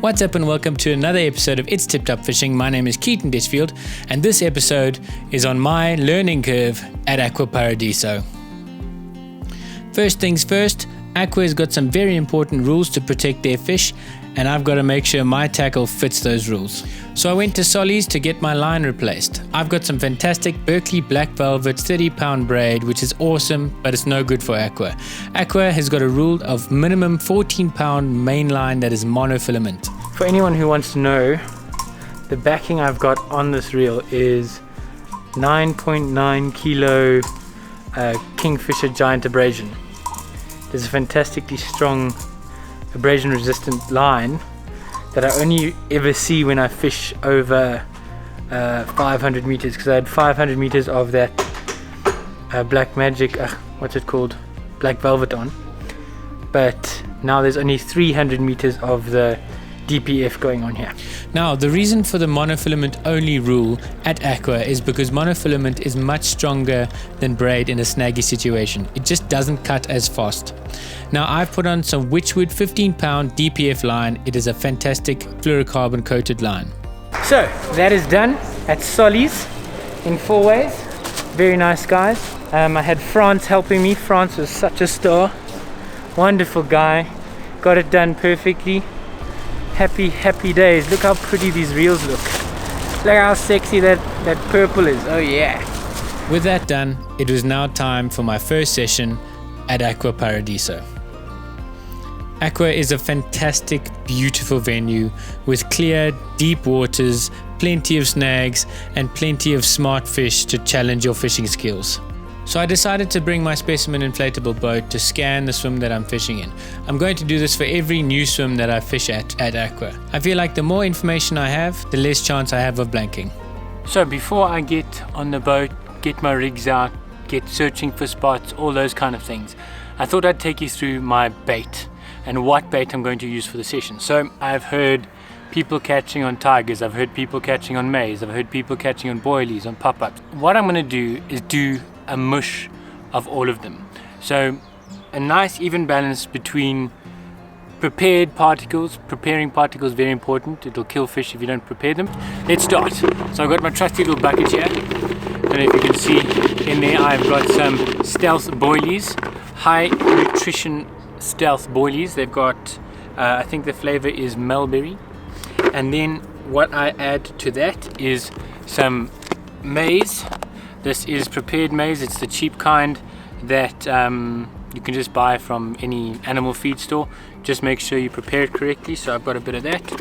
What's up and welcome to another episode of It's Tip Top Fishing. My name is Keaton and this episode is on my learning curve at Aqua-Paradiso. First things first, Aqua has got some very important rules to protect their fish, and I've got to make sure my tackle fits those rules. So I went to Solly's to get my line replaced. I've got some fantastic Berkeley Black Velvet 30-pound braid, which is awesome, but it's no good for Aqua. Aqua has got a rule of minimum 14-pound main line that is monofilament. For anyone who wants to know, the backing I've got on this reel is 9.9 kilo Kingfisher giant abrasion. There's a fantastically strong abrasion resistant line that I only ever see when I fish over 500 meters, because I had 500 meters of that Black Magic, what's it called, Black Velvet on, but now there's only 300 meters of the DPF going on here. Now the reason for the monofilament only rule at Aqua is because monofilament is much stronger than braid in a snaggy situation. It just doesn't cut as fast. Now I've put on some Witchwood 15-pound DPF line. It is a fantastic fluorocarbon coated line. So that is done at Solly's in 4 ways. Very nice guys. I had France helping me. France was such a star. Wonderful guy. Got it done perfectly. Happy days. Look how pretty these reels look. Look how sexy that purple is. Oh yeah. With that done, it was now time for my first session at Aqua-Paradiso. Aqua is a fantastic, beautiful venue with clear, deep waters, plenty of snags, and plenty of smart fish to challenge your fishing skills. So I decided to bring my specimen inflatable boat to scan the swim that I'm fishing in. I'm going to do this for every new swim that I fish at Aqua. I feel like the more information I have, the less chance I have of blanking. So before I get on the boat, get my rigs out, get searching for spots, all those kind of things, I thought I'd take you through my bait and what bait I'm going to use for the session. So I've heard people catching on tigers, I've heard people catching on maize, I've heard people catching on boilies, on pop-ups. What I'm going to do is do a mush of all of them. So a nice even balance between prepared particles. Preparing particles very important. It'll kill fish if you don't prepare them. Let's start. So I've got my trusty little bucket here. I don't know if you can see in there, I've got some stealth boilies, high nutrition stealth boilies. They've got I think the flavor is mulberry, and then what I add to that is some maize. This is prepared maize. It's the cheap kind that you can just buy from any animal feed store. Just make sure you prepare it correctly. So I've got a bit of that.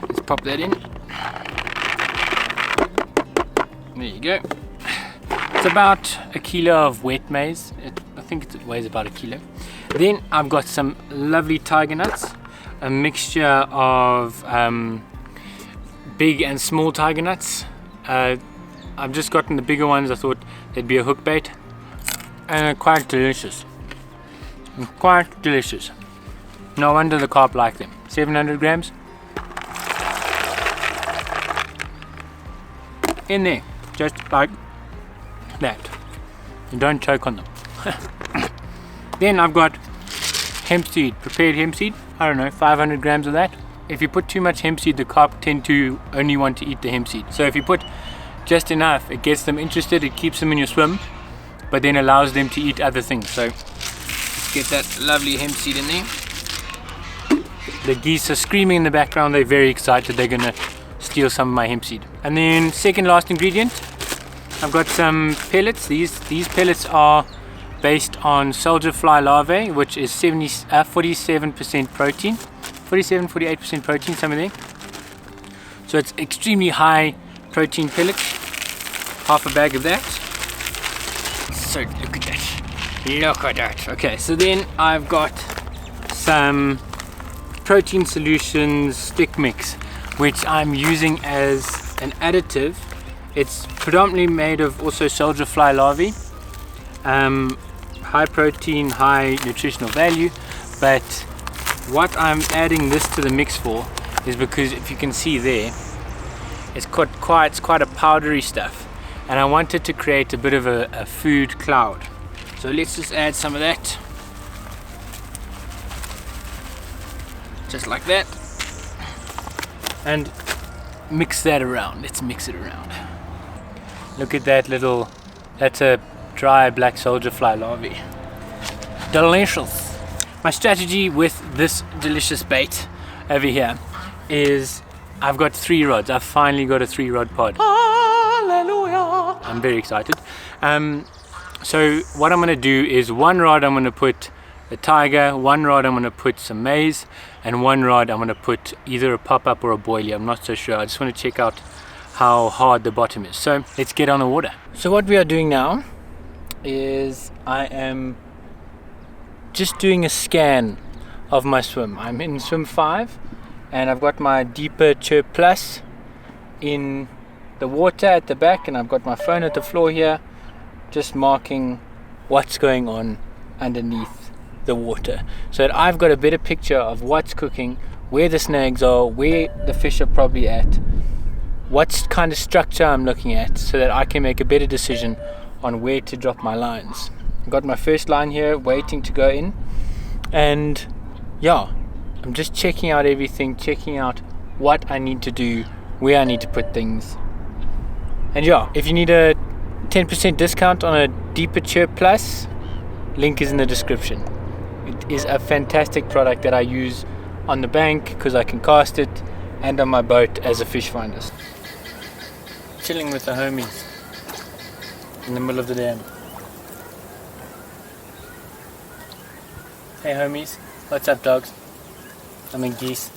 Let's pop that in. There you go. It's about a kilo of wet maize. I think it weighs about a kilo. Then I've got some lovely tiger nuts, a mixture of big and small tiger nuts. I've just gotten the bigger ones. I thought they'd be a hook bait, and they're quite delicious. Quite delicious. No wonder the carp like them. 700 grams in there, just like that. You don't choke on them. Then I've got hemp seed, prepared hemp seed. I don't know, 500 grams of that. If you put too much hemp seed, the carp tend to only want to eat the hemp seed. So if you put just enough, it gets them interested, it keeps them in your swim, but then allows them to eat other things. So let's get that lovely hemp seed in there. The geese are screaming in the background. They're very excited. They're gonna steal some of my hemp seed. And then second last ingredient, I've got some pellets. These pellets are based on soldier fly larvae, which is 47% protein, 48% protein, somewhere there. So it's extremely high protein pellets. Half a bag of that. So look at that. Look at that. Okay, so then I've got some protein solutions stick mix, which I'm using as an additive. It's predominantly made of also soldier fly larvae. High protein, high nutritional value, but what I'm adding this to the mix for is because if you can see there, it's quite a powdery stuff, and I wanted to create a bit of a food cloud. So let's just add some of that, just like that. and mix that around. Let's mix it around. Look at that little, that's a dry black soldier fly larvae. Delicious. My strategy with this delicious bait over here is I've got 3 rods. I've finally got a 3-rod pod. Hallelujah. I'm very excited. So what I'm going to do is 1 rod I'm going to put a tiger, 1 rod I'm going to put some maize, and 1 rod I'm going to put either a pop-up or a boilie. I'm not so sure. I just want to check out how hard the bottom is. So let's get on the water. So what we are doing now is I am just doing a scan of my swim. I'm in swim 5 and I've got my deeper Chirp Plus in the water at the back, and I've got my phone at the floor here, just marking what's going on underneath the water, so that I've got a better picture of what's cooking, where the snags are, where the fish are probably at, what kind of structure I'm looking at, so that I can make a better decision on where to drop my lines. I've got my first line here waiting to go in, and yeah, I'm just checking out everything, checking out what I need to do, where I need to put things. And yeah, if you need a 10% discount on a deeper Chirp Plus, link is in the description. It is a fantastic product that I use on the bank because I can cast it, and on my boat as a fish finder. Chilling with the homies in the middle of the dam. Hey homies, what's up dogs? I'm in geese.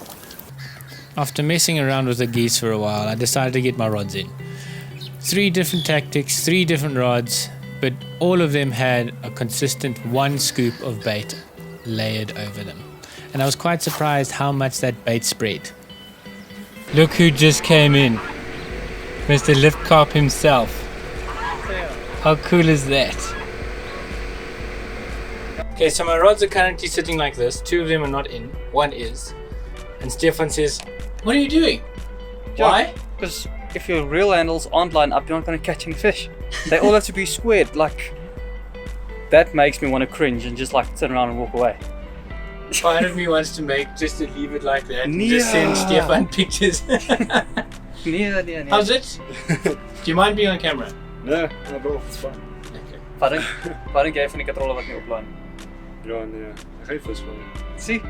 After messing around with the geese for a while, I decided to get my rods in. 3 different tactics, 3 different rods, but all of them had a consistent 1 scoop of bait layered over them. And I was quite surprised how much that bait spread. Look who just came in. Mr. Liftcarp himself. How cool is that? Okay, so my rods are currently sitting like this. 2 of them are not in, 1 is. And Stefan says, what are you doing? Why? Because if your reel handles aren't lined up, you're not going to catch any fish. They all have to be squared. Like, that makes me want to cringe and just like turn around and walk away. Part of me wants to leave it like that and just send Stefan pictures. How's it? Do you mind being on camera? No, not at all. It's fine. Okay. Waarin jy van die katrolle wat nie oplaan? Ja, nee. Ek geef vis van. See?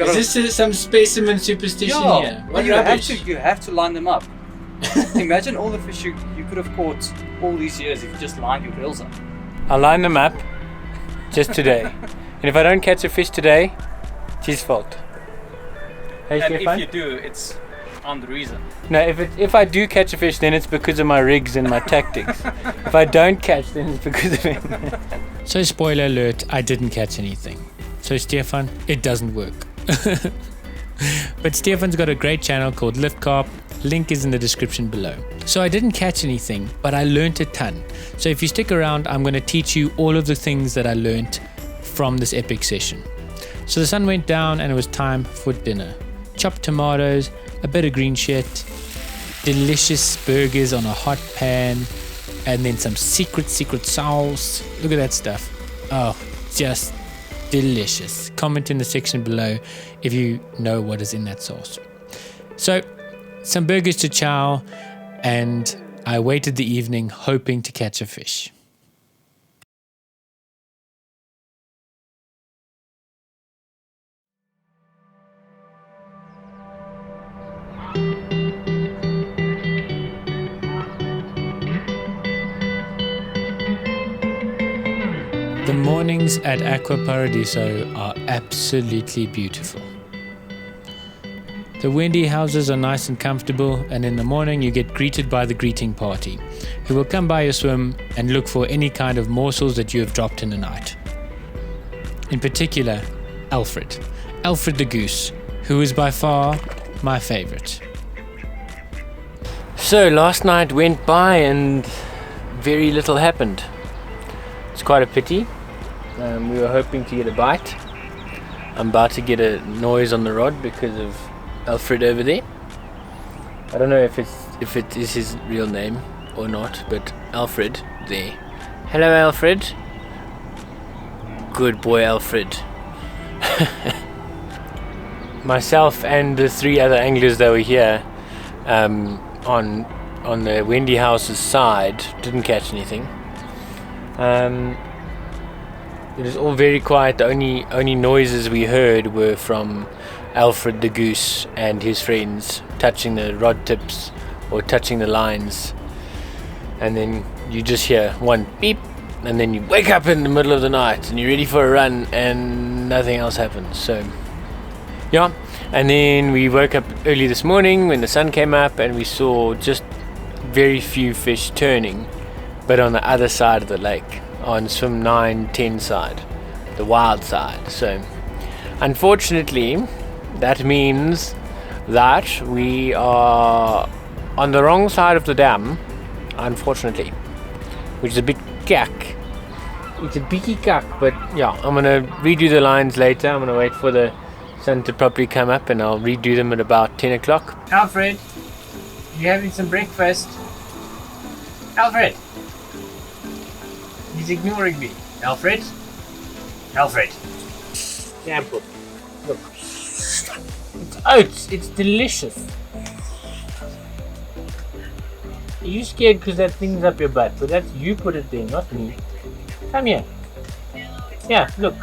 Is this some specimen superstition here? What rubbish? You have to line them up. Imagine all the fish you could have caught all these years if you just lined your reels up. I'll line them up just today. And if I don't catch a fish today, it's his fault. Hey, And Stefan? if you do, I'm the reason. No, if I do catch a fish, then it's because of my rigs and my tactics. If I don't catch, then it's because of him. So spoiler alert, I didn't catch anything. So Stefan, it doesn't work. But Stefan's got a great channel called Liftcarp. Link is in the description below. So I didn't catch anything, but I learnt a ton. So if you stick around, I'm going to teach you all of the things that I learnt from this epic session. So the sun went down and it was time for dinner. Chopped tomatoes, a bit of green shit, delicious burgers on a hot pan, and then some secret sauce. Look at that stuff. Oh, just delicious. Comment in the section below if you know what is in that sauce. So, some burgers to chow, and I waited the evening hoping to catch a fish. The mornings at Aqua-Paradiso are absolutely beautiful. The Wendy houses are nice and comfortable, and in the morning you get greeted by the greeting party, who will come by your swim and look for any kind of morsels that you have dropped in the night. In particular, Alfred the goose, who is by far my favorite. So last night went by and very little happened. It's quite a pity. We were hoping to get a bite. I'm about to get a noise on the rod because of Alfred over there. I don't know if it is his real name or not, but Alfred there. Hello Alfred. Good boy Alfred. myself and the 3 other anglers that were here on the Wendy House's side didn't catch anything. It was all very quiet. The only noises we heard were from Alfred the goose and his friends touching the rod tips or touching the lines, and then you just hear one beep, and then you wake up in the middle of the night and you're ready for a run and nothing else happens. So yeah, and then we woke up early this morning when the sun came up and we saw just very few fish turning, but on the other side of the lake, on swim 9-10 side, the wild side. So unfortunately that means that we are on the wrong side of the dam, unfortunately, which is a bit cack. It's a biggie cack, but yeah, I'm gonna redo the lines later. I'm gonna wait for the sun to properly come up and I'll redo them at about 10 o'clock. Alfred, you having some breakfast? Alfred! He's ignoring me. Alfred? Alfred. Yeah, look. It's oats. It's delicious. Are you scared because that thing's up your butt? But that's you put it there, not me. Come here. Yeah, look.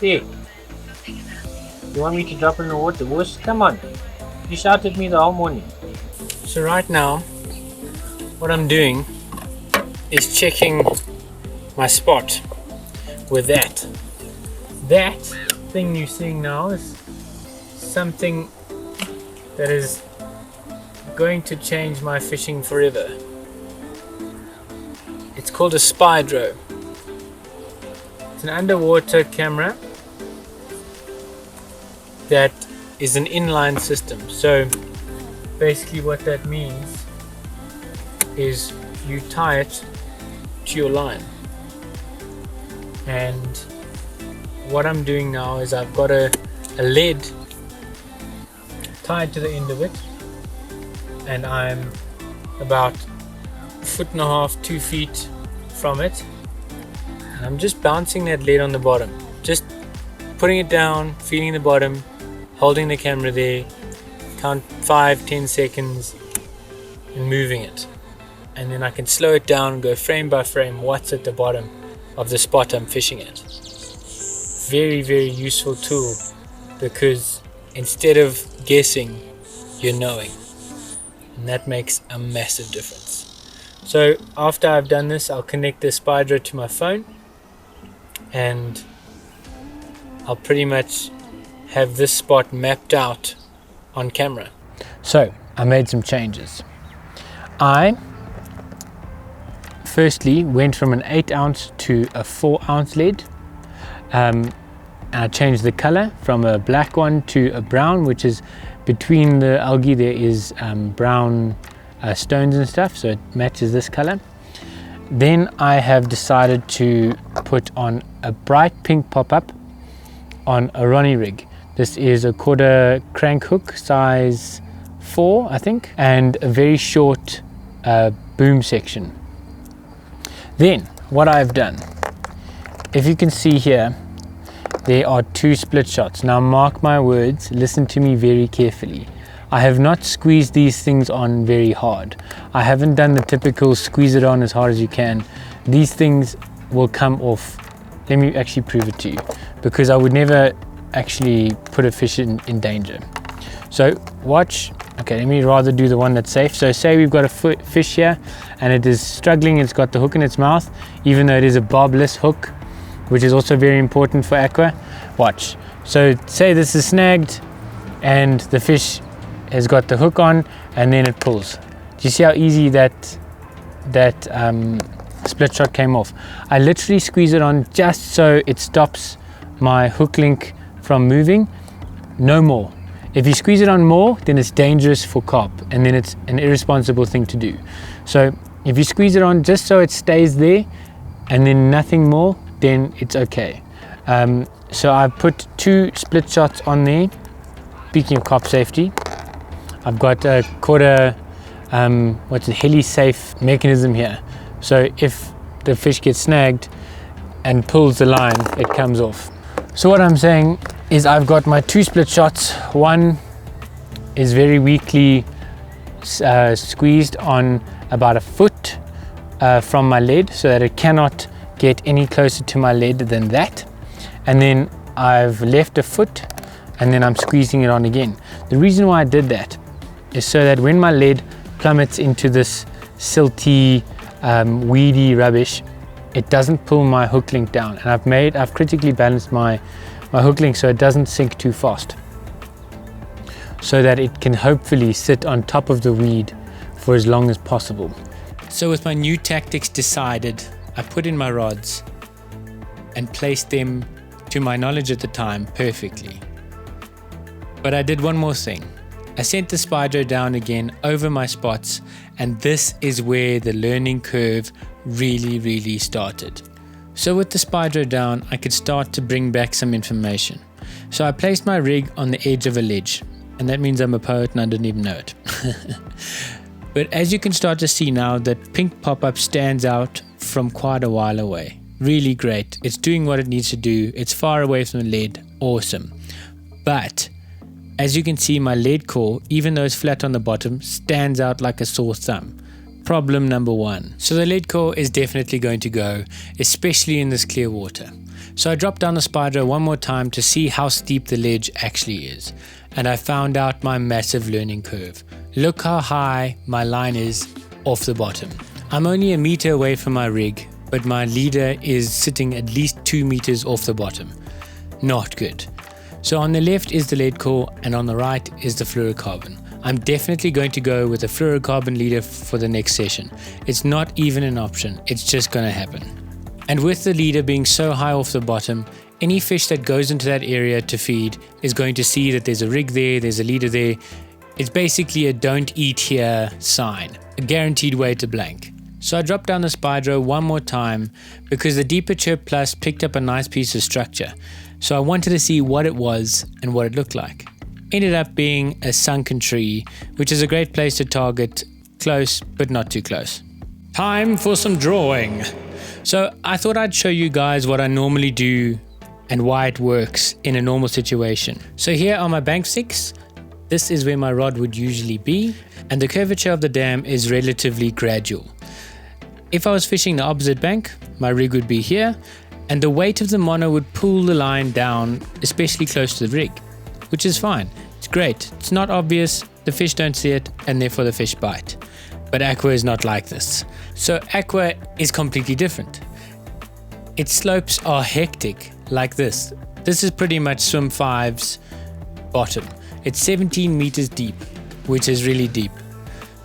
There. You want me to drop in the water? Wuss? Come on. You shouted at me the whole morning. So right now, what I'm doing is checking my spot with that. That thing you're seeing now is something that is going to change my fishing forever. It's called a Spydro. It's an underwater camera that is an inline system. So basically what that means is you tie it to your line, and what I'm doing now is I've got a lead tied to the end of it, and I'm about 1.5 to 2 feet from it, and I'm just bouncing that lead on the bottom, just putting it down, feeling the bottom, holding the camera there, count 5-10 seconds and moving it, and then I can slow it down and go frame by frame what's at the bottom of the spot I'm fishing at. Very, very useful tool, because instead of guessing, you're knowing, and that makes a massive difference. So after I've done this, I'll connect the Spydro to my phone and I'll pretty much have this spot mapped out on camera. So I made some changes. I firstly went from an 8 ounce to a 4 ounce lead. I changed the color from a black one to a brown, which is between the algae there is brown stones and stuff, so it matches this color. Then I have decided to put on a bright pink pop-up on a Ronnie rig. This is a 1/4 crank hook, size 4 I think, and a very short boom section. Then what I've done, if you can see here, there are 2 split shots. Now mark my words, listen to me very carefully. I have not squeezed these things on very hard. I haven't done the typical squeeze it on as hard as you can. These things will come off. Let me actually prove it to you, because I would never actually put a fish in danger. So watch. Okay, let me rather do the one that's safe. So say we've got a fish here and it is struggling, it's got the hook in its mouth, even though it is a barbless hook, which is also very important for aqua. Watch. So say this is snagged and the fish has got the hook on and then it pulls. Do you see how easy that split shot came off? I literally squeeze it on just so it stops my hook link from moving, no more. If you squeeze it on more, then it's dangerous for carp, and then it's an irresponsible thing to do. So if you squeeze it on just so it stays there and then nothing more, then it's okay. So I've put 2 split shots on there. Speaking of carp safety, I've got a 1/4 heli-safe mechanism here. So if the fish gets snagged and pulls the line, it comes off. So what I'm saying is I've got my 2 split shots. One is very weakly squeezed on about a foot from my lead, so that it cannot get any closer to my lead than that. And then I've left a foot, and then I'm squeezing it on again. The reason why I did that is so that when my lead plummets into this silty, weedy rubbish, it doesn't pull my hook link down. And I've critically balanced my hook link so it doesn't sink too fast, so that it can hopefully sit on top of the weed for as long as possible. So with my new tactics decided, I put in my rods and placed them, to my knowledge at the time, perfectly. But I did one more thing. I sent the Spydro down again over my spots, and this is where the learning curve really started. So with the Spydro down, I could start to bring back some information. So I placed my rig on the edge of a ledge, and that means I'm a poet and I didn't even know it. But as you can start to see now, that pink pop-up stands out from quite a while away. Really great. It's doing what it needs to do. It's far away from the lead. Awesome. But as you can see, my lead core, even though it's flat on the bottom, stands out like a sore thumb. Problem number 1. So the lead core is definitely going to go, especially in this clear water. So I dropped down the Spydro one more time to see how steep the ledge actually is. And I found out my massive learning curve. Look how high my line is off the bottom. I'm only a meter away from my rig, but my leader is sitting at least 2 meters off the bottom. Not good. So on the left is the lead core, and on the right is the fluorocarbon. I'm definitely going to go with a fluorocarbon leader for the next session. It's not even an option, it's just going to happen. And with the leader being so high off the bottom, any fish that goes into that area to feed is going to see that there's a rig there, there's a leader there. It's basically a don't eat here sign, a guaranteed way to blank. So I dropped down the Spydro one more time because the deeper Chirp Plus picked up a nice piece of structure. So I wanted to see what it was and what it looked like. Ended up being a sunken tree, which is a great place to target, close but not too close. Time for some drawing. So I thought I'd show you guys what I normally do and why it works in a normal situation. So here are my bank sticks. This is where my rod would usually be, and the curvature of the dam is relatively gradual. If I was fishing the opposite bank, my rig would be here, and the weight of the mono would pull the line down, especially close to the rig, which is fine. It's great. It's not obvious, the fish don't see it, and therefore the fish bite. But Aqua is not like this. So Aqua is completely different. Its slopes are hectic, like this. This is pretty much swim 5's bottom. It's 17 meters deep, which is really deep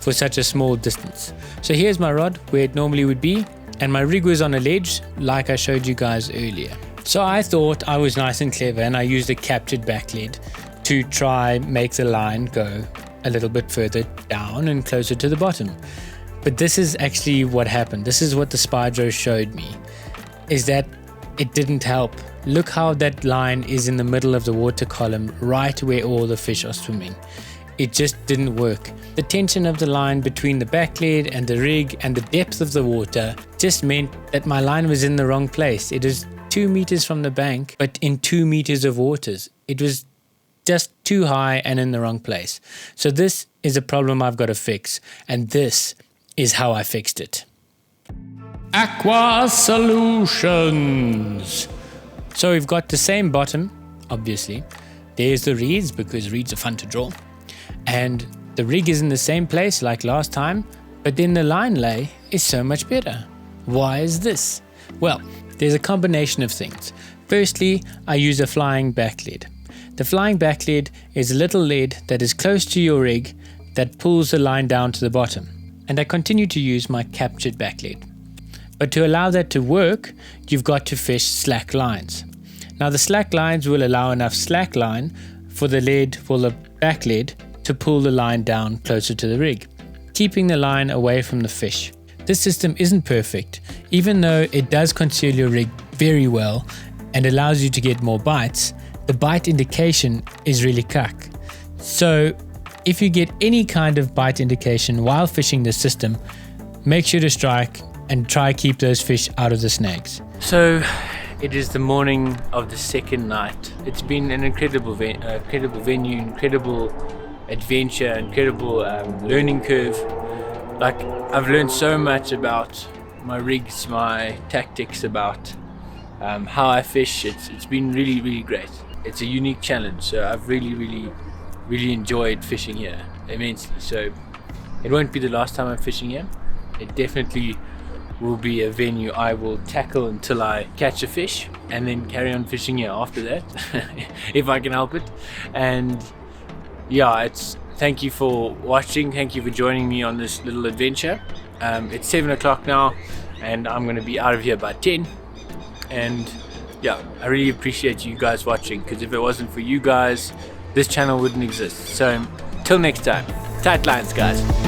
for such a small distance. So here's my rod where it normally would be, and my rig was on a ledge like I showed you guys earlier. So I thought I was nice and clever, and I used a captured back lead to try make the line go a little bit further down and closer to the bottom. But this is actually what happened. This is what the Spydro showed me, is that it didn't help. Look how that line is in the middle of the water column, right where all the fish are swimming. It just didn't work. The tension of the line between the back lead and the rig and the depth of the water just meant that my line was in the wrong place. It was 2 meters from the bank, but in 2 meters of waters. It was just too high and in the wrong place. So this is a problem I've got to fix, and this is how I fixed it. Aqua Solutions. So we've got the same bottom, obviously. There's the reeds, because reeds are fun to draw. And the rig is in the same place like last time, but then the line lay is so much better. Why is this? Well, there's a combination of things. Firstly, I use a flying back lead. The flying back lead is a little lead that is close to your rig that pulls the line down to the bottom. And I continue to use my captured back lead. But to allow that to work, you've got to fish slack lines. Now the slack lines will allow enough slack line for the back lead to pull the line down closer to the rig, keeping the line away from the fish. This system isn't perfect, even though it does conceal your rig very well and allows you to get more bites. The bite indication is really cuck. So if you get any kind of bite indication while fishing this system, make sure to strike and try keep those fish out of the snags. So It is the morning of the second night. It's been an incredible venue, incredible adventure, incredible learning curve. Like, I've learned so much about my rigs, my tactics, about how I fish. It's been really, really great. It's a unique challenge, so I've really enjoyed fishing here immensely. So it won't be the last time I'm fishing here. It definitely will be a venue I will tackle until I catch a fish, and then carry on fishing here after that if I can help it. And yeah, thank you for watching, thank you for joining me on this little adventure. It's 7 o'clock now and I'm going to be out of here by 10. And yeah, I really appreciate you guys watching, because if it wasn't for you guys, this channel wouldn't exist. So till next time, tight lines guys.